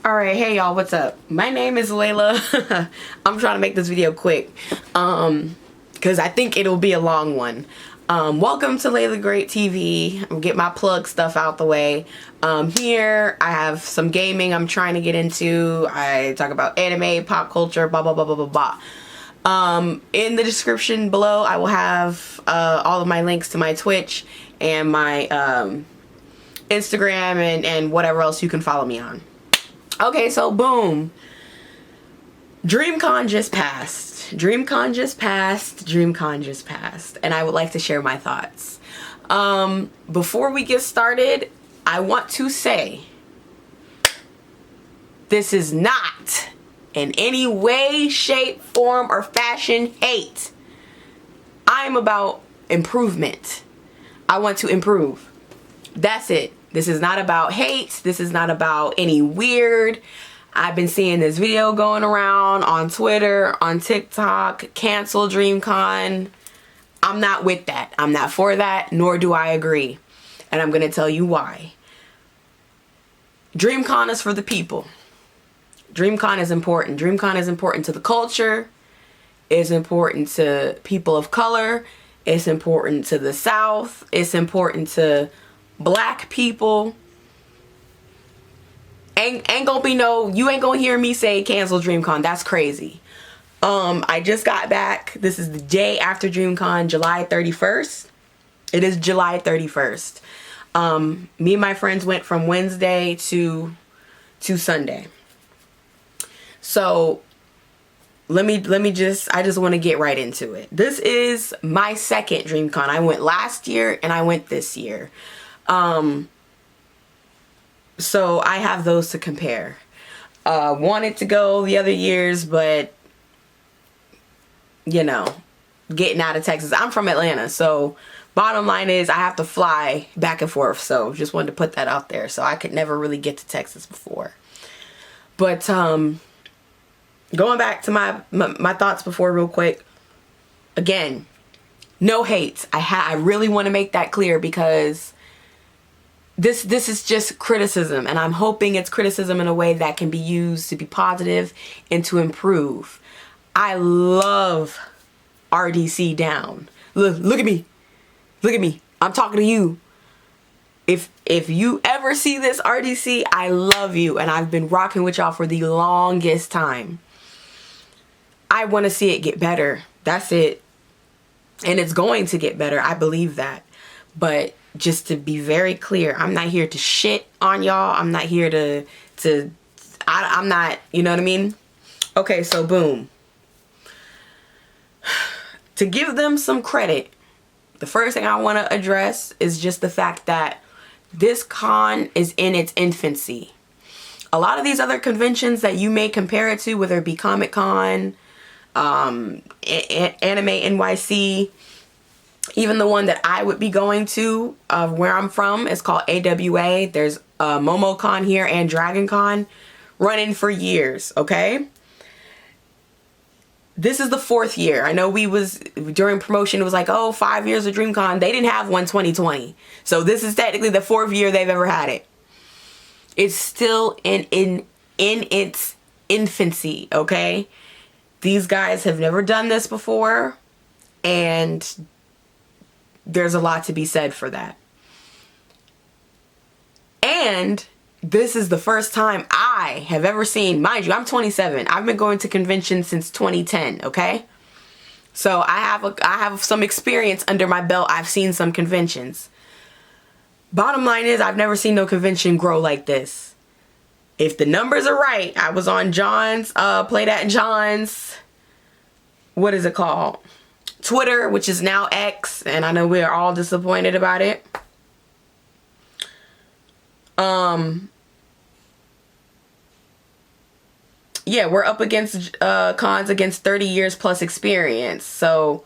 Alright, hey y'all, what's up? My name is Layla. I'm trying to make this video quick because I think it'll be a long one. Welcome to Layla Great TV. I'll get my plug stuff out the way. Here I have some gaming I'm trying to get into. I talk about anime, pop culture, blah blah blah blah blah blah. In the description below I will have all of my links to my Twitch and my Instagram and whatever else you can follow me on. Okay, so boom. DreamCon just passed. DreamCon just passed. DreamCon just passed. And I would like to share my thoughts. Before we get started, I want to say this is not in any way, shape, form, or fashion hate. I'm about improvement. I want to improve. That's it. This is not about hate. This is not about any weird. I've been seeing this video going around on Twitter, on TikTok, cancel DreamCon. I'm not with that. I'm not for that, nor do I agree. And I'm going to tell you why. DreamCon is for the people. DreamCon is important. DreamCon is important to the culture. It's important to people of color. It's important to the South. It's important to Black people. Ain't gonna be you ain't gonna hear me say cancel DreamCon. That's crazy. I just got back. This is the day after DreamCon, July 31st. It is July 31st. Me and my friends went from Wednesday to Sunday. So let me I just want to get right into it. This is my second DreamCon. I went last year and I went this year. So I have those to compare. Wanted to go the other years, but you know, getting out of Texas. I'm from Atlanta, so bottom line is I have to fly back and forth. So just wanted to put that out there. So I could never really get to Texas before. But going back to my thoughts before real quick. Again, no hate. I really want to make that clear because this is just criticism, and I'm hoping it's criticism in a way that can be used to be positive and to improve. I love RDC down. Look at me. Look at me. I'm talking to you. If you ever see this RDC, I love you, and I've been rocking with y'all for the longest time. I want to see it get better. That's it. And it's going to get better. I believe that. But just to be very clear, I'm not here to shit on y'all. I'm not here I'm not, you know what I mean? Okay, so boom. To give them some credit, the first thing I want to address is just the fact that this con is in its infancy. A lot of these other conventions that you may compare it to, whether it be Comic Con, Anime NYC, even the one that I would be going to, where I'm from, is called AWA. There's MomoCon here and DragonCon, running for years, okay? This is the 4th year. I know during promotion, it was like, oh, 5 years of DreamCon. They didn't have one 2020. So this is technically the 4th year they've ever had it. It's still in its infancy, okay? These guys have never done this before, and there's a lot to be said for that. And this is the first time I have ever seen, mind you, I'm 27. I've been going to conventions since 2010, okay? So I have some experience under my belt. I've seen some conventions. Bottom line is I've never seen no convention grow like this. If the numbers are right, I was on John's, played at John's, what is it called? Twitter, which is now X, and I know we are all disappointed about it. Yeah, we're up against cons against 30 years plus experience. So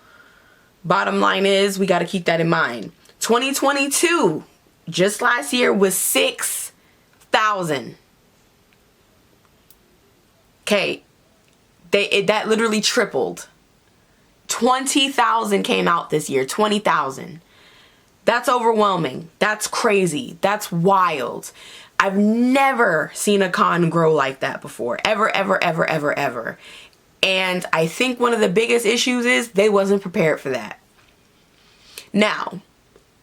bottom line is we got to keep that in mind. 2022, just last year, was 6,000. Okay, that literally tripled. 20,000 came out this year. 20,000. That's overwhelming. That's crazy. That's wild. I've never seen a con grow like that before. Ever, ever, ever, ever, ever. And I think one of the biggest issues is they wasn't prepared for that. Now,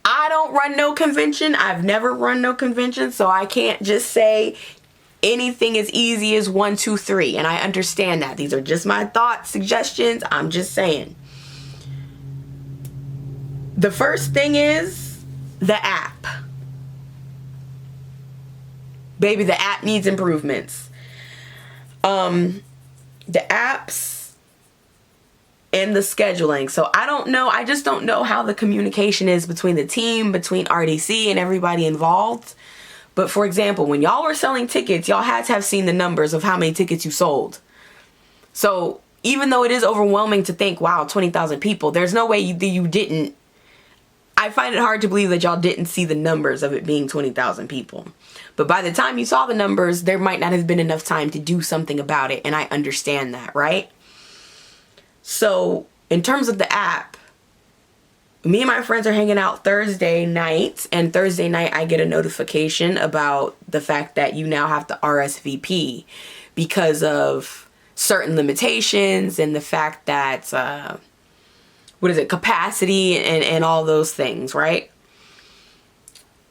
I don't run no convention. I've never run no convention, so I can't just say anything as easy as 1, 2, 3. And I understand that. These are just my thoughts, suggestions. I'm just saying. The first thing is the app. Baby, the app needs improvements. The apps and the scheduling. So I don't know. I just don't know how the communication is between the team, between RDC and everybody involved. But for example, when y'all were selling tickets, y'all had to have seen the numbers of how many tickets you sold. So even though it is overwhelming to think, wow, 20,000 people, there's no way you didn't. I find it hard to believe that y'all didn't see the numbers of it being 20,000 people. But by the time you saw the numbers, there might not have been enough time to do something about it. And I understand that, right? So in terms of the app, me and my friends are hanging out Thursday night. And Thursday night, I get a notification about the fact that you now have to RSVP because of certain limitations and the fact that, capacity and all those things, right?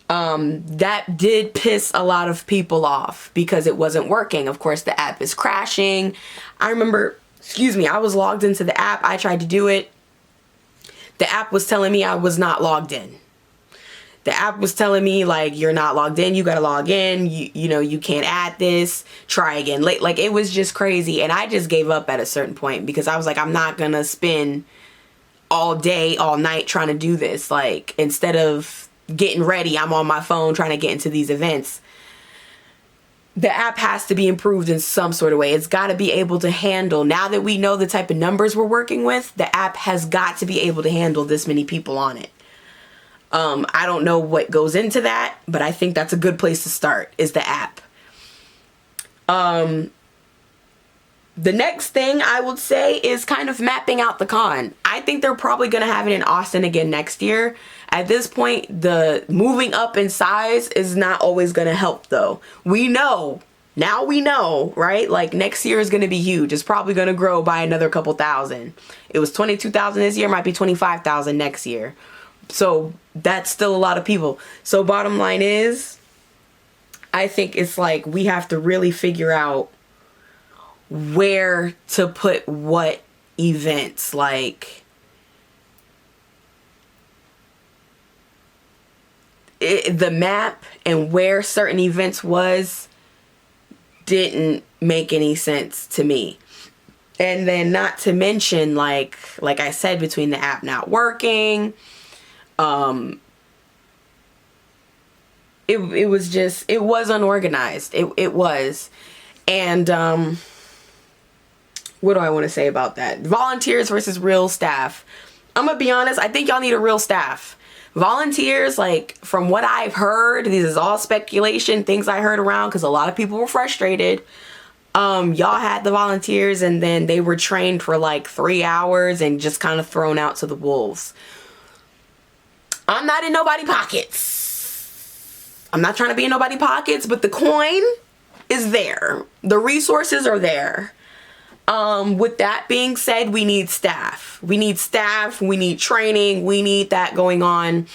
That did piss a lot of people off because it wasn't working. Of course, the app is crashing. I remember, I was logged into the app. I tried to do it. The app was telling me I was not logged in. The app was telling me, like, you're not logged in. You got to log in. You can't add this. Try again. Like, it was just crazy. And I just gave up at a certain point because I was like, I'm not going to spend all day, all night trying to do this. Like, instead of getting ready, I'm on my phone trying to get into these events. The app has to be improved in some sort of way. It's got to be able to handle, now that we know the type of numbers we're working with, the app has got to be able to handle this many people on it. I don't know what goes into that, but I think that's a good place to start, is the app. The next thing I would say is kind of mapping out the con. I think they're probably going to have it in Austin again next year. At this point, the moving up in size is not always going to help, though. Now we know, right? Like, next year is going to be huge. It's probably going to grow by another couple thousand. It was 22,000 this year, might be 25,000 next year. So that's still a lot of people. So bottom line is, I think it's like we have to really figure out where to put what events. Like, the map and where certain events was didn't make any sense to me. And then not to mention, like I said, between the app not working, it was unorganized. It was. And what do I want to say about that? Volunteers versus real staff. I'm gonna be honest, I think y'all need a real staff. Volunteers, like, from what I've heard, this is all speculation, things I heard around, because a lot of people were frustrated. Y'all had the volunteers and then they were trained for like 3 hours and just kind of thrown out to the wolves. I'm not in nobody's pockets. I'm not trying to be in nobody's pockets, but the coin is there. The resources are there. With that being said, we need staff. We need training. We need that going on.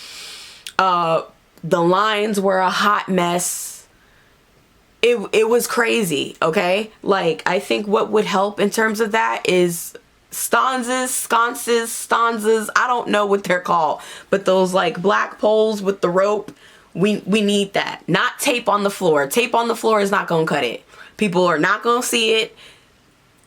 The lines were a hot mess. It was crazy, okay? Like, I think what would help in terms of that is sconces, I don't know what they're called, but those like black poles with the rope, we need that. Not tape on the floor. Tape on the floor is not gonna cut it. People are not gonna see it.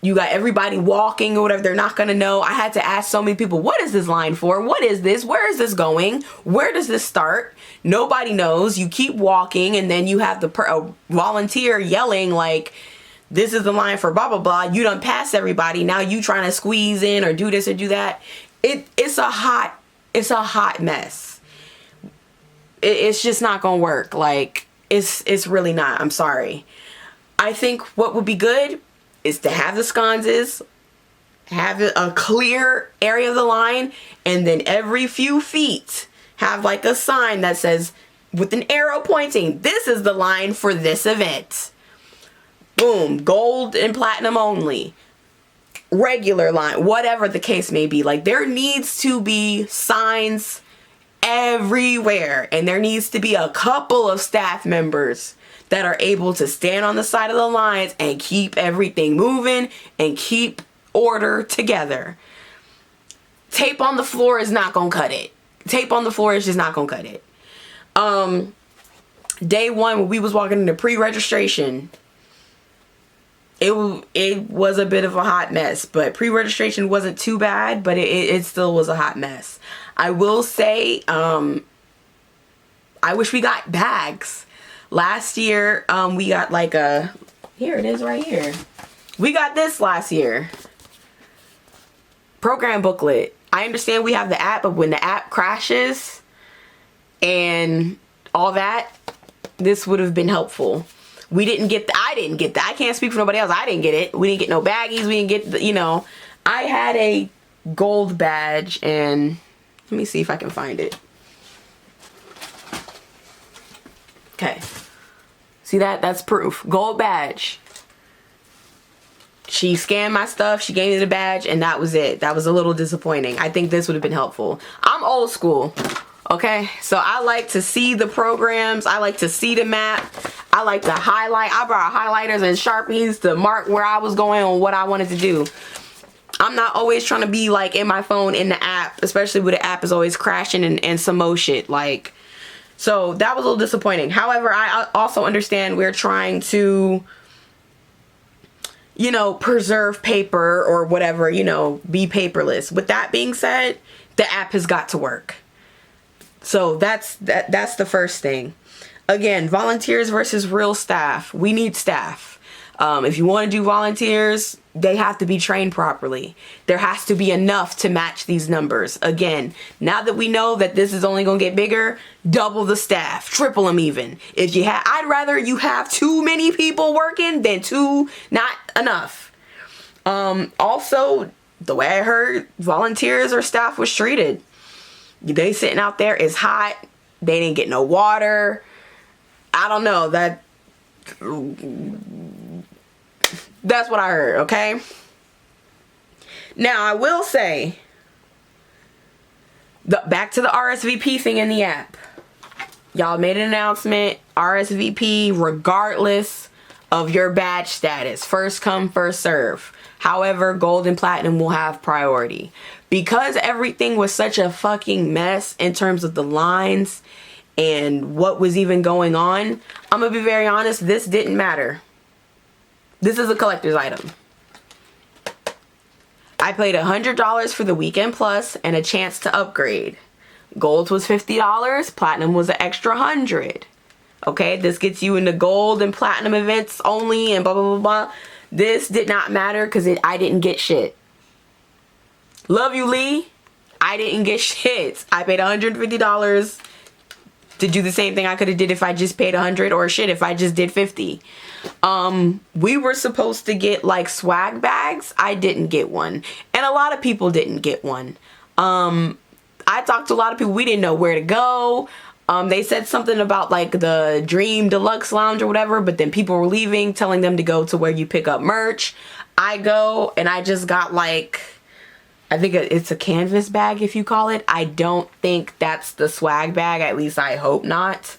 You got everybody walking or whatever. They're not going to know. I had to ask so many people, what is this line for? What is this? Where is this going? Where does this start? Nobody knows. You keep walking and then you have the volunteer yelling like, this is the line for blah, blah, blah. You done pass everybody. Now you trying to squeeze in or do this or do that. It's a hot mess. It's just not going to work. Like, it's really not. I'm sorry. I think what would be good is to have the sconces, have a clear area of the line, and then every few feet have like a sign that says with an arrow pointing. This is the line for this event. Boom, gold and platinum only. Regular line, whatever the case may be. Like, there needs to be signs everywhere, and there needs to be a couple of staff members that are able to stand on the side of the lines and keep everything moving and keep order together. Tape on the floor is not gonna cut it. Tape on the floor is just not gonna cut it. Day one, when we was walking into pre-registration, it was a bit of a hot mess, but pre-registration wasn't too bad, but it still was a hot mess. I will say, I wish we got bags. Last year, we got like here it is right here. We got this last year. Program booklet. I understand we have the app, but when the app crashes and all that, this would have been helpful. I didn't get that. I can't speak for nobody else. I didn't get it. We didn't get no baggies. We didn't get the, I had a gold badge, and let me see if I can find it. Okay. See that? That's proof. Gold badge. She scanned my stuff, she gave me the badge, and that was it. That was a little disappointing. I think this would have been helpful. I'm old school, okay? So I like to see the programs. I like to see the map. I like to highlight. I brought highlighters and Sharpies to mark where I was going on what I wanted to do. I'm not always trying to be like in my phone in the app, especially when the app is always crashing and some more shit. Like, so that was a little disappointing. However, I also understand we're trying to, preserve paper or whatever, be paperless. With that being said, the app has got to work. So that's the first thing. Again, volunteers versus real staff. We need staff. If you want to do volunteers, they have to be trained properly. There has to be enough to match these numbers. Again, now that we know that this is only going to get bigger, double the staff, triple them even. I'd rather you have too many people working than too not enough. Also, the way I heard, volunteers or staff was treated. They sitting out there, it's hot. They didn't get no water. I don't know. That's what I heard, okay? Now, I will say, back to the RSVP thing in the app. Y'all made an announcement, RSVP regardless of your badge status. First come, first serve. However, gold and platinum will have priority. Because everything was such a fucking mess in terms of the lines and what was even going on, I'm gonna be very honest, this didn't matter. This is a collector's item. I paid $100 for the weekend plus and a chance to upgrade. Gold was $50, platinum was an extra $100. Okay, this gets you into gold and platinum events only and blah, blah, blah, blah. This did not matter because I didn't get shit. Love you, Lee. I didn't get shit. I paid $150 to do the same thing I could have did if I just paid 100, or shit if I just did 50. We were supposed to get like swag bags. I didn't get one, and a lot of people didn't get one. I talked to a lot of people. We didn't know where to go. They said something about like the Dream Deluxe Lounge or whatever, but then people were leaving, telling them to go to where you pick up merch. I go and I just got like, I think it's a canvas bag, if you call it. I don't think that's the swag bag. At least I hope not.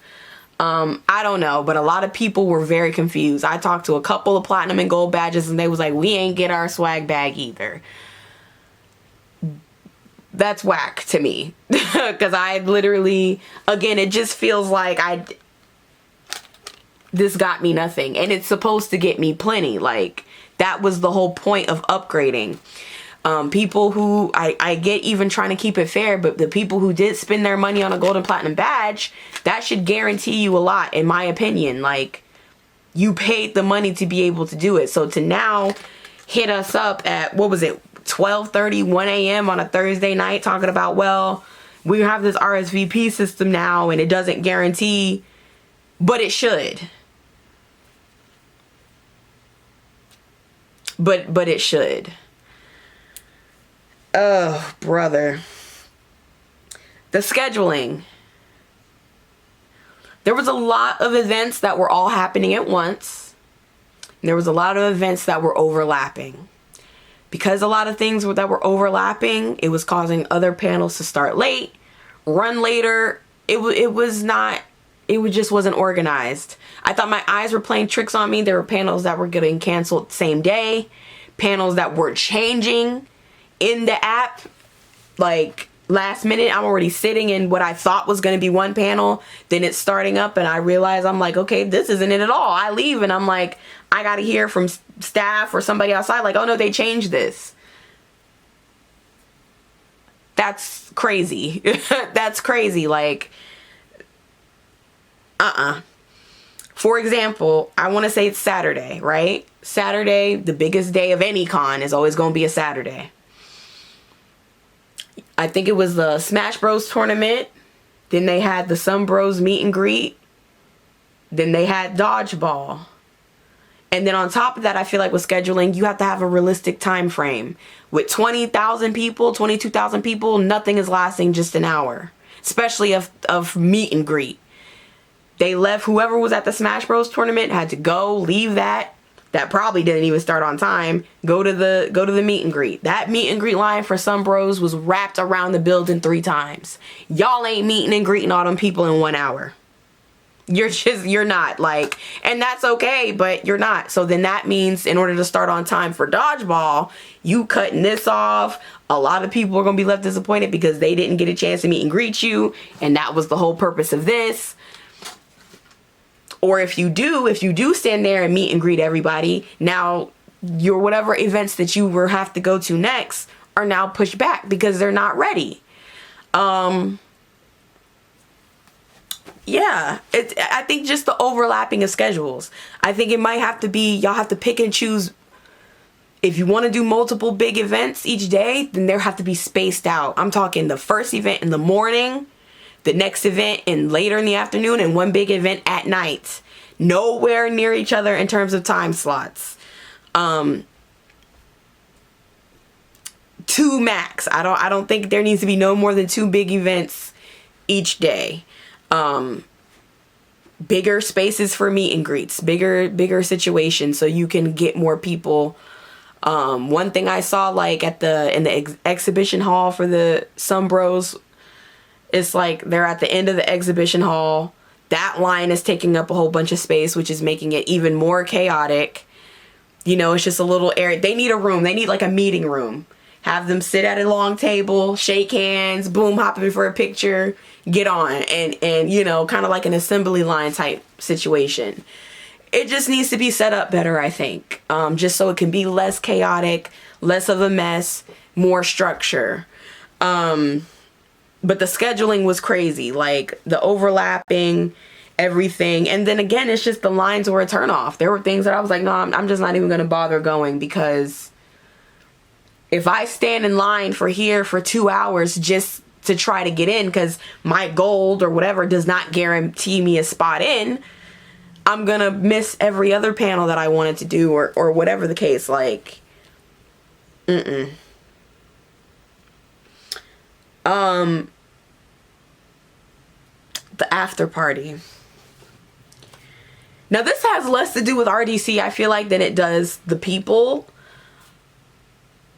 I don't know, but a lot of people were very confused. I talked to a couple of platinum and gold badges and they was like, we ain't get our swag bag either. That's whack to me. Because I literally, again, it just feels like this got me nothing. And it's supposed to get me plenty. Like, that was the whole point of upgrading. People who, I get even trying to keep it fair, but the people who did spend their money on a gold and platinum badge, that should guarantee you a lot, in my opinion. Like, you paid the money to be able to do it. So to now hit us up at, what was it, 12:30, 1 a.m. on a Thursday night talking about, well, we have this RSVP system now and it doesn't guarantee, but it should. But it should. Oh, brother. The scheduling. There was a lot of events that were all happening at once. There was a lot of events that were overlapping. Because a lot of things that were overlapping, it was causing other panels to start late, run later. It just wasn't organized. I thought my eyes were playing tricks on me. There were panels that were getting canceled same day, panels that were changing in the app, like last minute. I'm already sitting in what I thought was going to be one panel, then it's starting up and I realize, I'm like, okay, this isn't it at all. I leave and I'm like, I got to hear from staff or somebody outside like, oh no, they changed this. That's crazy. That's crazy. Like, For example, I want to say it's Saturday, right? Saturday, the biggest day of any con, is always going to be a Saturday. I think it was the Smash Bros tournament. Then they had the Some Bros meet and greet. Then they had dodgeball. And then on top of that, I feel like with scheduling, you have to have a realistic time frame. With 20,000 people, 22,000 people, nothing is lasting just an hour. Especially of meet and greet. They left, whoever was at the Smash Bros tournament had to go, leave that. That probably didn't even start on time. Go to the meet and greet. That meet and greet line for Some Bros was wrapped around the building 3 times. Y'all ain't meeting and greeting all them people in 1 hour. You're not, like, and that's okay, but you're not. So then that means in order to start on time for dodgeball, you cutting this off. A lot of people are going to be left disappointed because they didn't get a chance to meet and greet you. And that was the whole purpose of this. Or if you do stand there and meet and greet everybody, now your whatever events that you will have to go to next are now pushed back because they're not ready. Yeah, I think just the overlapping of schedules. I think it might have to be, y'all have to pick and choose. If you want to do multiple big events each day, then there have to be spaced out. I'm talking the first event in the morning, the next event in later in the afternoon, and one big event at night. Nowhere near each other in terms of time slots. 2 max. I don't think there needs to be no more than 2 big events each day. Bigger spaces for meet and greets, bigger situations so you can get more people. One thing I saw, like in the exhibition hall for the Some Bros, it's like they're at the end of the exhibition hall. That line is taking up a whole bunch of space, which is making it even more chaotic. You know, it's just a little area. They need a room. They need like a meeting room. Have them sit at a long table, shake hands, boom, hop in for a picture, get on. And you know, kind of like an assembly line type situation. It just needs to be set up better, I think. Just so it can be less chaotic, less of a mess, more structure. But the scheduling was crazy, like the overlapping, everything. And then again, it's just the lines were a turnoff. There were things that I was like, no, I'm just not even going to bother going, because if I stand in line for 2 hours just to try to get in, because my gold or whatever does not guarantee me a spot in, I'm going to miss every other panel that I wanted to do or whatever the case. Like, the after party. Now this has less to do with RDC, I feel like, than it does the people.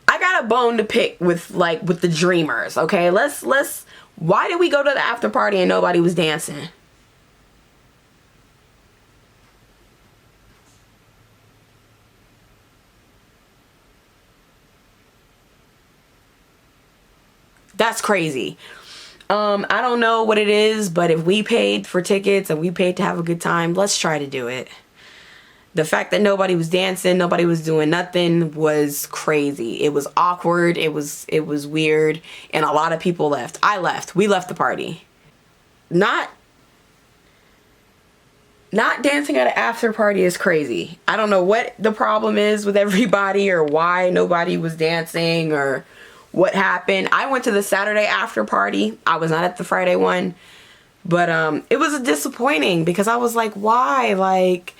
I got a bone to pick with the Dreamers, okay? Let's why did we go to the after party and nobody was dancing? That's crazy. I don't know what it is, but if we paid for tickets and we paid to have a good time, let's try to do it. The fact that nobody was dancing, nobody was doing nothing was crazy. It was awkward. It was weird. And a lot of people left. I left. We left the party. Not dancing at an after party is crazy. I don't know what the problem is with everybody or why nobody was dancing or what happened. I went to the Saturday after party. I was not at the Friday one. But it was disappointing because I was like, why? Like,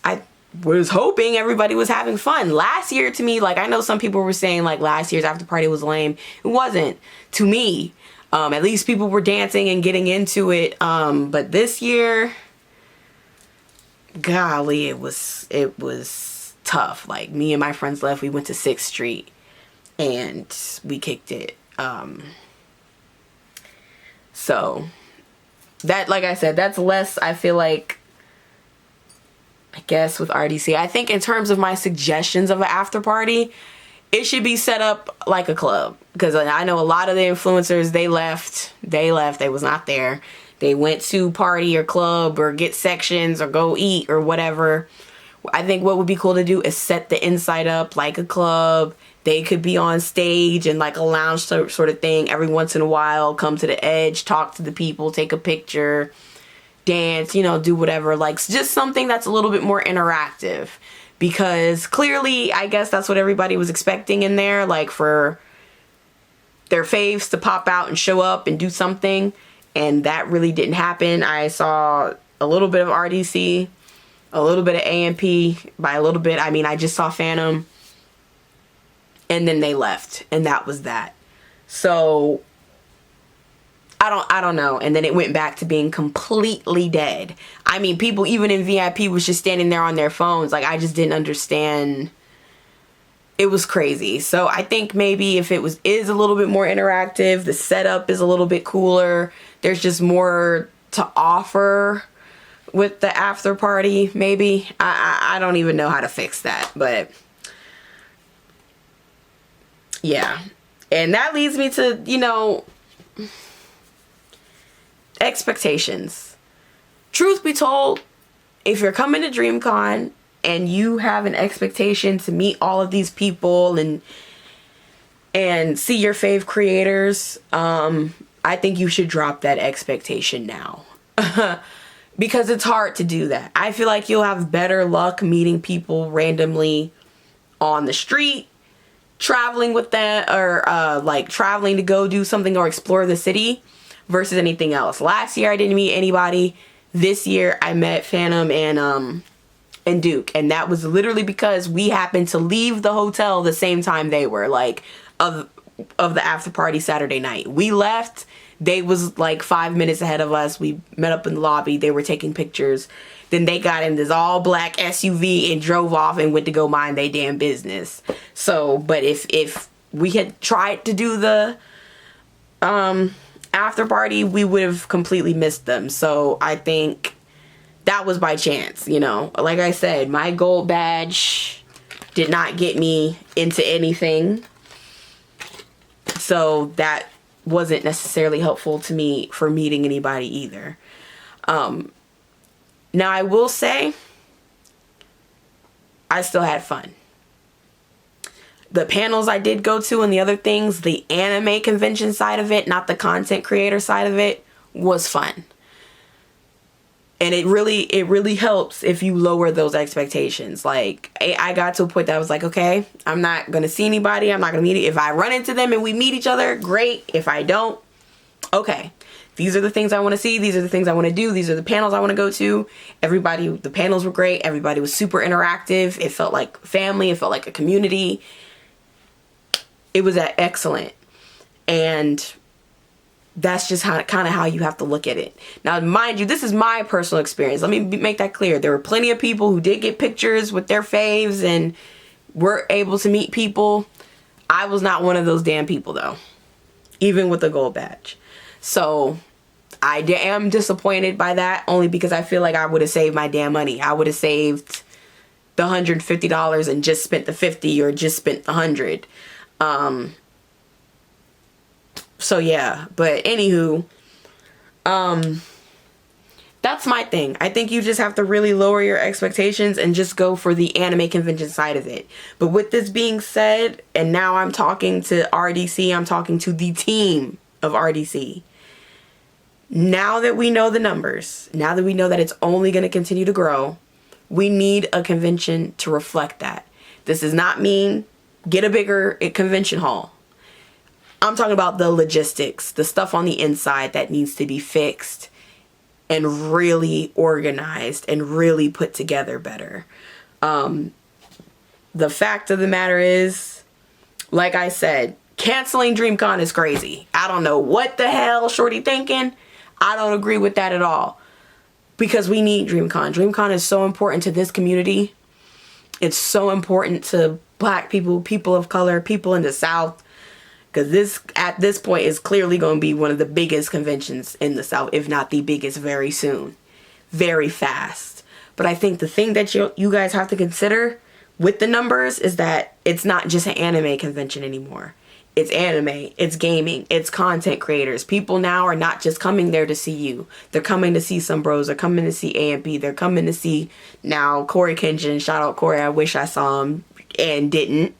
I was hoping everybody was having fun. Last year, to me, like, I know some people were saying like last year's after party was lame. It wasn't to me. At least people were dancing and getting into it. But this year, golly, it was tough. Like, me and my friends left. We went to 6th Street and we kicked it. So that, like I said, that's less, I feel like, I guess, with RDC. I think in terms of my suggestions of an after party, it should be set up like a club, because I know a lot of the influencers, they left, they was not there. They went to party or club or get sections or go eat or whatever. I think what would be cool to do is set the inside up like a club. They could be on stage and like a lounge sort of thing every once in a while, come to the edge, talk to the people, take a picture, dance, you know, do whatever. Like, just something that's a little bit more interactive, because clearly I guess that's what everybody was expecting in there, like for their faves to pop out and show up and do something, and that really didn't happen. I saw a little bit of RDC, a little bit of AMP. By a little bit, I mean I just saw Phantom, and then they left, and that was that. So I don't know. And then it went back to being completely dead. I mean, people even in VIP was just standing there on their phones. Like, I just didn't understand. It was crazy. So I think maybe if it is a little bit more interactive, the setup is a little bit cooler, there's just more to offer with the after party, maybe. I don't even know how to fix that, but yeah. And that leads me to, you know, expectations. Truth be told, if you're coming to DreamCon and you have an expectation to meet all of these people and see your fave creators, I think you should drop that expectation now. Because it's hard to do that. I feel like you'll have better luck meeting people randomly on the street, traveling with them, or like traveling to go do something or explore the city, versus anything else. Last year I didn't meet anybody. This year I met Phantom and Duke, and that was literally because we happened to leave the hotel the same time they were, like of the after party Saturday night. We left, they was like 5 minutes ahead of us. We met up in the lobby, they were taking pictures. Then they got in this all black SUV and drove off and went to go mind their damn business. So, but if we had tried to do the after party, we would have completely missed them. So I think that was by chance, you know. Like I said, my gold badge did not get me into anything, so that wasn't necessarily helpful to me for meeting anybody either. Now I will say I still had fun. The panels I did go to and the other things, the anime convention side of it, not the content creator side of it, was fun. And it really helps if you lower those expectations. Like, I got to a point that I was like, okay, I'm not going to see anybody. I'm not going to meet it. If I run into them and we meet each other, great. If I don't, okay. These are the things I want to see. These are the things I want to do. These are the panels I want to go to. The panels were great. Everybody was super interactive. It felt like family. It felt like a community. It was excellent. And that's just kind of how you have to look at it. Now, mind you, this is my personal experience. Let me make that clear. There were plenty of people who did get pictures with their faves and were able to meet people. I was not one of those damn people, though, even with the gold badge. So I am disappointed by that, only because I feel like I would have saved my damn money. I would have saved the $150 and just spent the $50 or just spent the $100. So yeah, but anywho, that's my thing. I think you just have to really lower your expectations and just go for the anime convention side of it. But with this being said, and now I'm talking to RDC, I'm talking to the team of RDC. Now that we know the numbers, now that we know that it's only going to continue to grow, we need a convention to reflect that. This does not mean get a bigger convention hall. I'm talking about the logistics, the stuff on the inside that needs to be fixed and really organized and really put together better. The fact of the matter is, like I said, canceling DreamCon is crazy. I don't know what the hell Shorty thinking. I don't agree with that at all. because we need DreamCon. DreamCon is so important to this community. It's so important to Black people, people of color, people in the South. Because this, at this point, is clearly going to be one of the biggest conventions in the South, if not the biggest, very soon. Very fast. But I think the thing that you guys have to consider with the numbers is that it's not just an anime convention anymore. It's anime, it's gaming, it's content creators. People now are not just coming there to see you. They're coming to see some bros. They're coming to see AMP. They're coming to see now Corey Kenshin. Shout out Corey. I wish I saw him and didn't.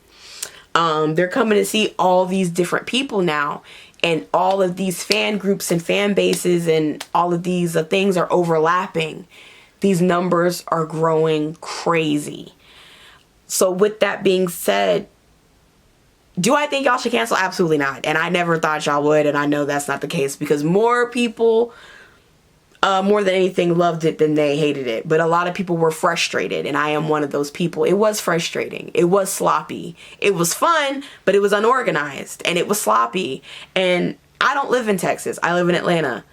They're coming to see all these different people now. And all of these fan groups and fan bases and all of these things are overlapping. These numbers are growing crazy. So with that being said, do I think y'all should cancel? Absolutely not. And I never thought y'all would, and I know that's not the case because more people, more than anything, loved it than they hated it. But a lot of people were frustrated, and I am one of those people. It was frustrating. It was sloppy. It was fun, but it was unorganized, and it was sloppy. And I don't live in Texas. I live in Atlanta.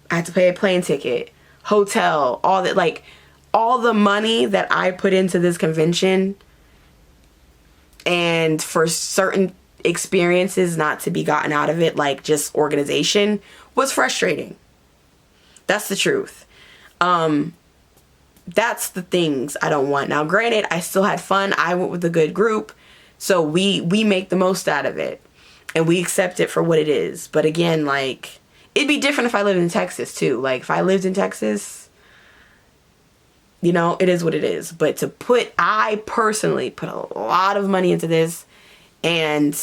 I had to pay a plane ticket, hotel, all that. Like, all the money that I put into this convention and for certain experiences not to be gotten out of it, like just organization, was frustrating. That's the truth. That's the things I don't want. Now, granted, I still had fun. I went with a good group. So we make the most out of it. And we accept it for what it is. But again, like, it'd be different if I lived in Texas too. Like, if I lived in Texas, you know, it is what it is. But I personally put a lot of money into this, and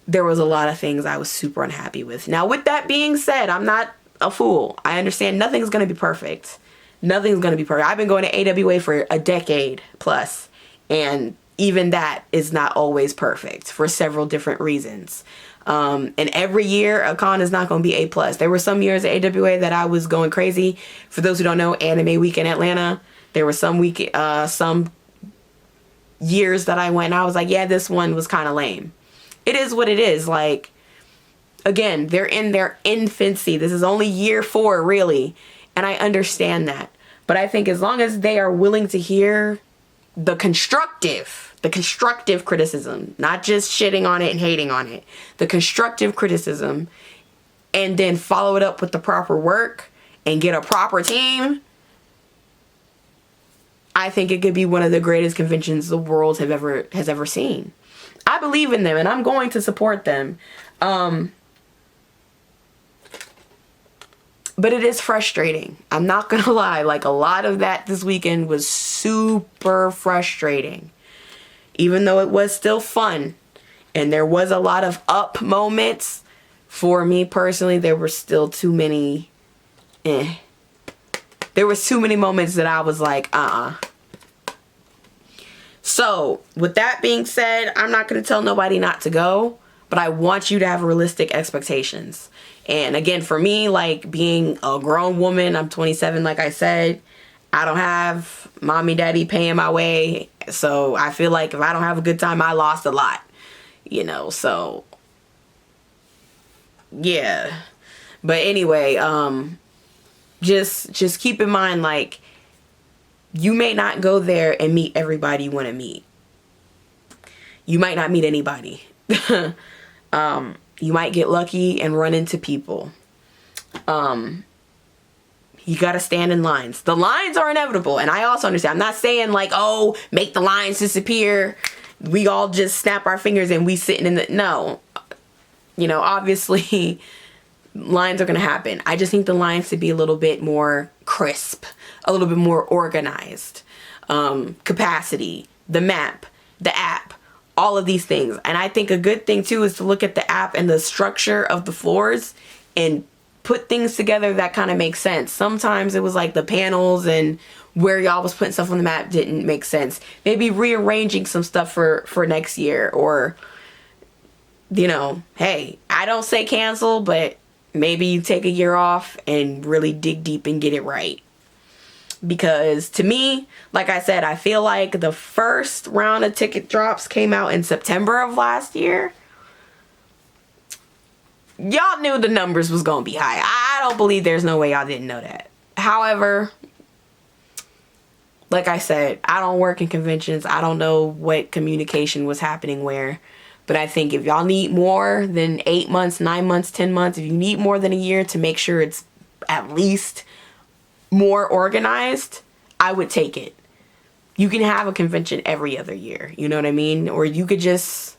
there was a lot of things I was super unhappy with. Now, with that being said, I'm not a fool. I understand nothing's going to be perfect. Nothing's going to be perfect. I've been going to AWA for a decade plus, and even that is not always perfect for several different reasons. And every year a con is not going to be A+. There were some years at AWA that I was going crazy. For those who don't know, Anime Week in Atlanta, there were some years that I went and I was like, yeah, this one was kind of lame. It is what it is. Like, again, they're in their infancy. This is only year 4, really. And I understand that. But I think as long as they are willing to hear the constructive criticism, not just shitting on it and hating on it, the constructive criticism, and then follow it up with the proper work and get a proper team, I think it could be one of the greatest conventions the world has ever seen. I believe in them and I'm going to support them. But it is frustrating. I'm not gonna lie. Like, a lot of that this weekend was super frustrating. Even though it was still fun. And there was a lot of up moments. For me personally, there were still too many. There was too many moments that I was like, So, with that being said, I'm not going to tell nobody not to go. But I want you to have realistic expectations. And again, for me, like, being a grown woman, I'm 27, like I said. I don't have mommy, daddy paying my way. So I feel like if I don't have a good time, I lost a lot. You know, so yeah. But anyway, just keep in mind, like, you may not go there and meet everybody you want to meet. You might not meet anybody. You might get lucky and run into people. You gotta stand in lines. The lines are inevitable, and I also understand. I'm not saying like, oh, make the lines disappear. We all just snap our fingers and we sitting in the... No. You know, obviously, lines are gonna happen. I just need the lines to be a little bit more crisp, a little bit more organized. Capacity, the map, the app, all of these things. And I think a good thing too is to look at the app and the structure of the floors and put things together that kind of make sense. Sometimes it was like the panels and where y'all was putting stuff on the map didn't make sense. Maybe rearranging some stuff for next year, or, you know, hey, I don't say cancel, but maybe you take a year off and really dig deep and get it right. Because to me, like I said, I feel like the first round of ticket drops came out in September of last year. Y'all knew the numbers was gonna be high. I don't believe there's no way y'all didn't know that. However, like I said, I don't work in conventions. I don't know what communication was happening where. But I think if y'all need more than 8 months, 9 months, 10 months, if you need more than a year to make sure it's at least more organized, I would take it. You can have a convention every other year. You know what I mean? Or you could just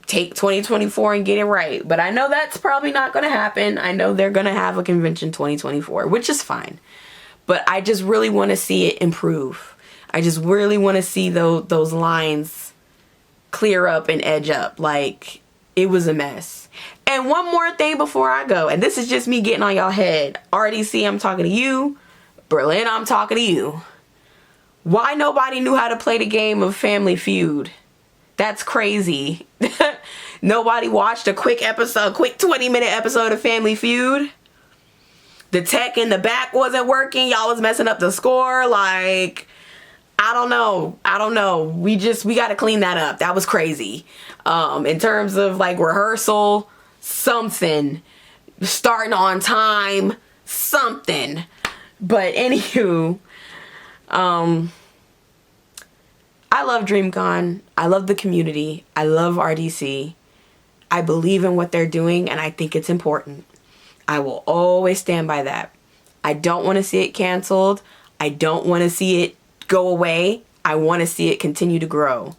take 2024 and get it right. But I know that's probably not going to happen. I know they're going to have a convention 2024, which is fine. But I just really want to see it improve. I just really want to see those lines clear up and edge up. Like, it was a mess. And one more thing before I go, and this is just me getting on y'all head. RDC, I'm talking to you. Berlin, I'm talking to you. Why nobody knew how to play the game of Family Feud? That's crazy. Nobody watched a quick 20-minute episode of Family Feud. The tech in the back wasn't working. Y'all was messing up the score. Like, I don't know. We got to clean that up. That was crazy. In terms of like rehearsal, something. Starting on time, something. But anywho, I love DreamCon. I love the community. I love RDC. I believe in what they're doing, and I think it's important. I will always stand by that. I don't want to see it canceled. I don't want to see it go away. I want to see it continue to grow.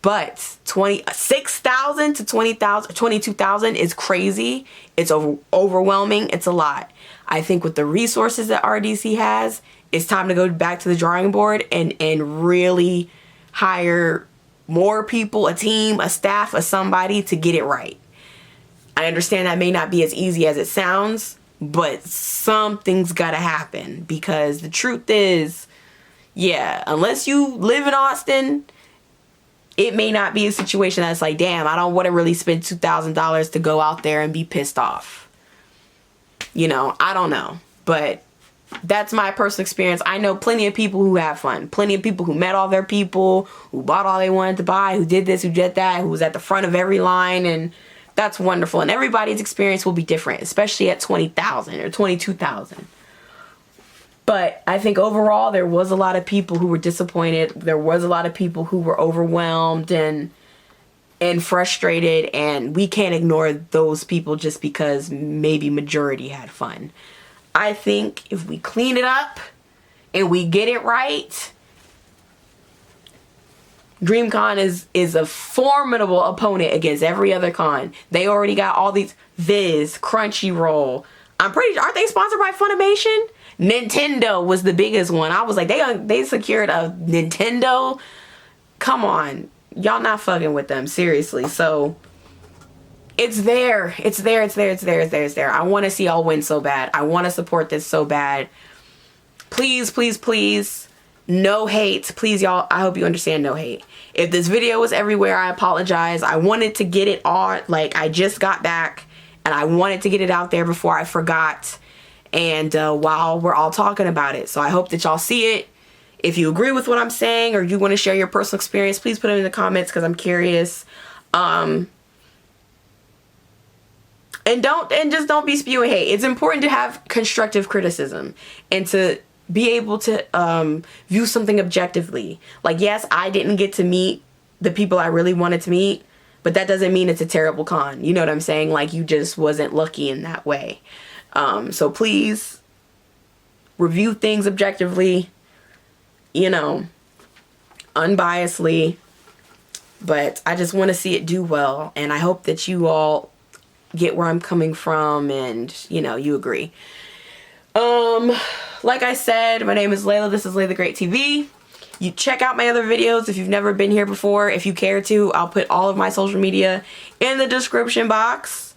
But 6,000 to 20,000, 22,000 is crazy. It's overwhelming. It's a lot. I think with the resources that RDC has, it's time to go back to the drawing board and really hire more people, a team, a staff, or somebody to get it right. I understand that may not be as easy as it sounds, but something's got to happen, because the truth is, yeah, unless you live in Austin, it may not be a situation that's like, damn, I don't want to really spend $2,000 to go out there and be pissed off. You know, I don't know, but that's my personal experience. I know plenty of people who have fun, plenty of people who met all their people, who bought all they wanted to buy, who did this, who did that, who was at the front of every line, and that's wonderful. And everybody's experience will be different, especially at 20,000 or 22,000. But I think overall there was a lot of people who were disappointed. There was a lot of people who were overwhelmed and frustrated, and we can't ignore those people just because maybe majority had fun. I think if we clean it up and we get it right, DreamCon is a formidable opponent against every other con. They already got all these Viz, Crunchyroll. I'm pretty sure, aren't they sponsored by Funimation? Nintendo was the biggest one. I was like, they secured a Nintendo. Come on, y'all not fucking with them, seriously. So it's there. It's there. I want to see y'all win so bad. I want to support this so bad. Please, please, please. No hate. Please, y'all. I hope you understand, no hate. If this video was everywhere, I apologize. I wanted to get it on. Like, I just got back and I wanted to get it out there before I forgot. And while we're all talking about it. So I hope that y'all see it. If you agree with what I'm saying or you want to share your personal experience, please put it in the comments because I'm curious. And just don't be spewing hate. It's important to have constructive criticism and to be able to view something objectively. Like, yes, I didn't get to meet the people I really wanted to meet, but that doesn't mean it's a terrible con. You know what I'm saying? Like, you just wasn't lucky in that way. So please review things objectively, you know, unbiasedly. But I just want to see it do well, and I hope that you all get where I'm coming from and, you know, you agree. Like I said, my name is Layla. This is Lay the Great TV. You check out my other videos if you've never been here before. If you care to, I'll put all of my social media in the description box.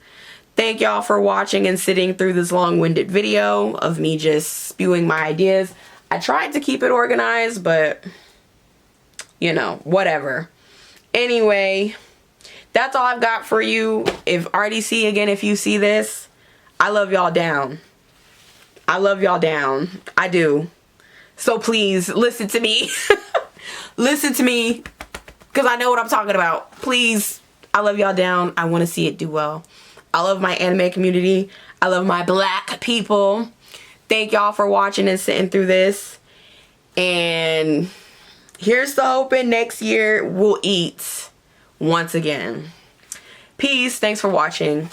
Thank y'all for watching and sitting through this long-winded video of me just spewing my ideas. I tried to keep it organized, but, you know, whatever. Anyway, that's all I've got for you. If RDC, again, if you see this, I love y'all down. I love y'all down. I do. So please, listen to me. Listen to me, because I know what I'm talking about. Please, I love y'all down. I want to see it do well. I love my anime community. I love my black people. thank y'all for watching and sitting through this. And here's to hoping next year we'll eat once again. Peace. Thanks for watching.